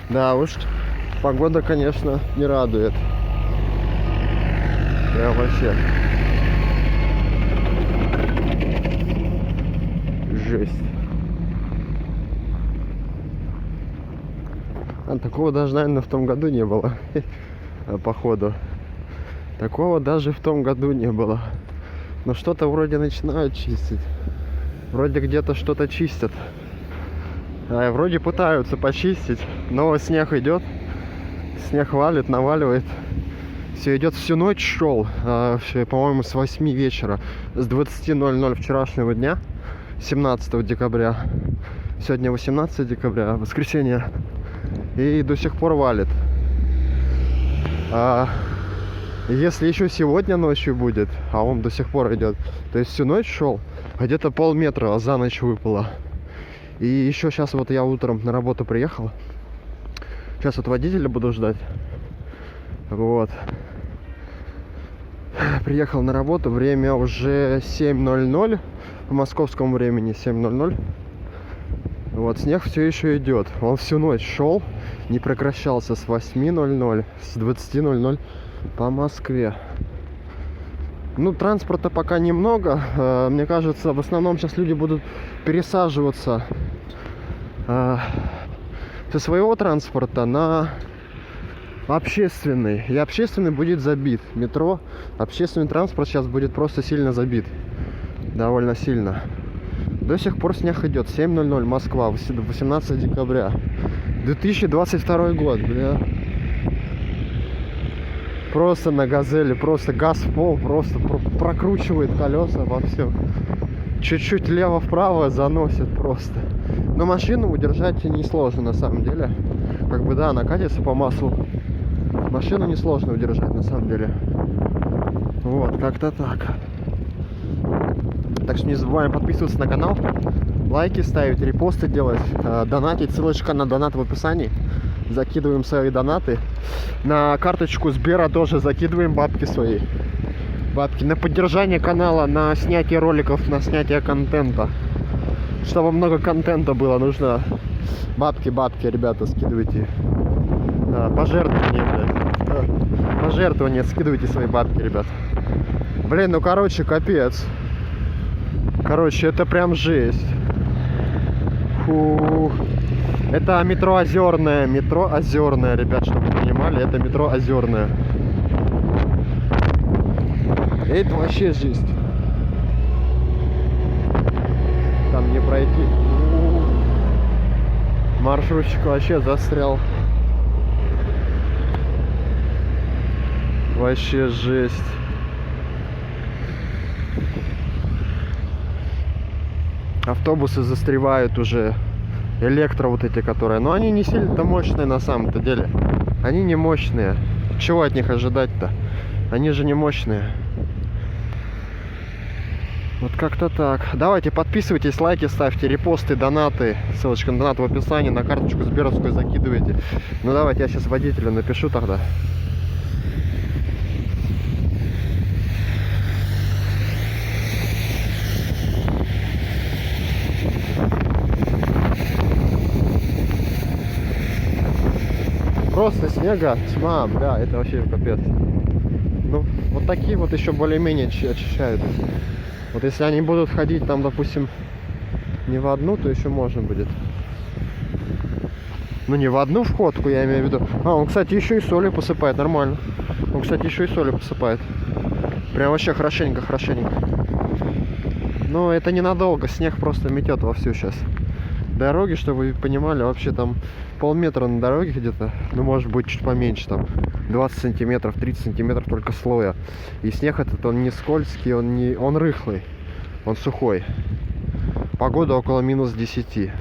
Да уж, погода, конечно, не радует. Прям вообще. Жесть. Такого даже, наверное, в том году не было. Походу. Такого даже в том году не было. Но что-то вроде начинают чистить. Вроде где-то что-то чистят. Вроде пытаются почистить. Но снег идет. Снег валит, наваливает. Все идет, всю ночь шел. По-моему, с 8 вечера. С 20:00 вчерашнего дня. 17 декабря. Сегодня 18 декабря. Воскресенье. И до сих пор валит. Если еще сегодня ночью будет, а он до сих пор идет, то есть всю ночь шел, где-то полметра за ночь выпало. И еще сейчас вот я утром на работу приехал. Сейчас вот водителя буду ждать. Вот. Приехал на работу, время уже 7:00 по московскому времени, 7:00. Вот, снег все еще идет. Он всю ночь шел, не прекращался с 8:00, с 20:00 по Москве. Ну, транспорта пока немного. Мне кажется, в основном сейчас люди будут пересаживаться со своего транспорта на общественный. И общественный будет забит. Метро, общественный транспорт сейчас будет просто сильно забит. Довольно сильно. До сих пор снег идет. 7:00 Москва, 18 декабря. 2022 год, бля. Просто на газели, просто газ в пол, просто прокручивает колеса во всем. Чуть-чуть лево-вправо заносит просто. Но машину удержать несложно на самом деле. Как бы да, она катится по маслу. Машину несложно удержать на самом деле. Вот, как-то так. Так что не забываем подписываться на канал, лайки ставить, репосты делать, донатить. Ссылочка на донат в описании. Закидываем свои донаты. На карточку Сбера тоже закидываем бабки свои. Бабки на поддержание канала, на снятие роликов, на снятие контента. Чтобы много контента было, нужно бабки, ребята, скидывайте. Пожертвования, блядь. Пожертвования, скидывайте свои бабки, ребят. Блин, ну короче, капец. Короче, это прям жесть. Фух. Это метро Озерное. Метро Озерное, ребят, чтобы вы понимали. Это метро Озерное. Это вообще жесть. Там не пройти. Маршрутчик вообще застрял. Вообще жесть. Автобусы застревают уже. Электро вот эти, которые. Но они не сильно-то мощные на самом-то деле. Они не мощные. Чего от них ожидать-то? Они же не мощные. Вот как-то так. Давайте подписывайтесь, лайки ставьте, репосты, донаты. Ссылочка на донат в описании, на карточку сберовскую закидывайте. Ну давайте я сейчас водителю напишу тогда. Просто снега, тьма, бля, это вообще капец. Ну, вот такие вот еще более-менее очищают. Вот если они будут ходить там, допустим, не в одну, то еще можно будет. Ну, не в одну входку, я имею в виду. Он, кстати, еще и солью посыпает, нормально. Он, кстати, еще и солью посыпает. Прям вообще хорошенько. Но это ненадолго, снег просто метет вовсю сейчас. Дороги, чтобы вы понимали, вообще там полметра на дороге где-то, ну может быть чуть поменьше, там 20 сантиметров, 30 сантиметров только слоя. И снег этот, он не скользкий, он рыхлый, он сухой. Погода около -10.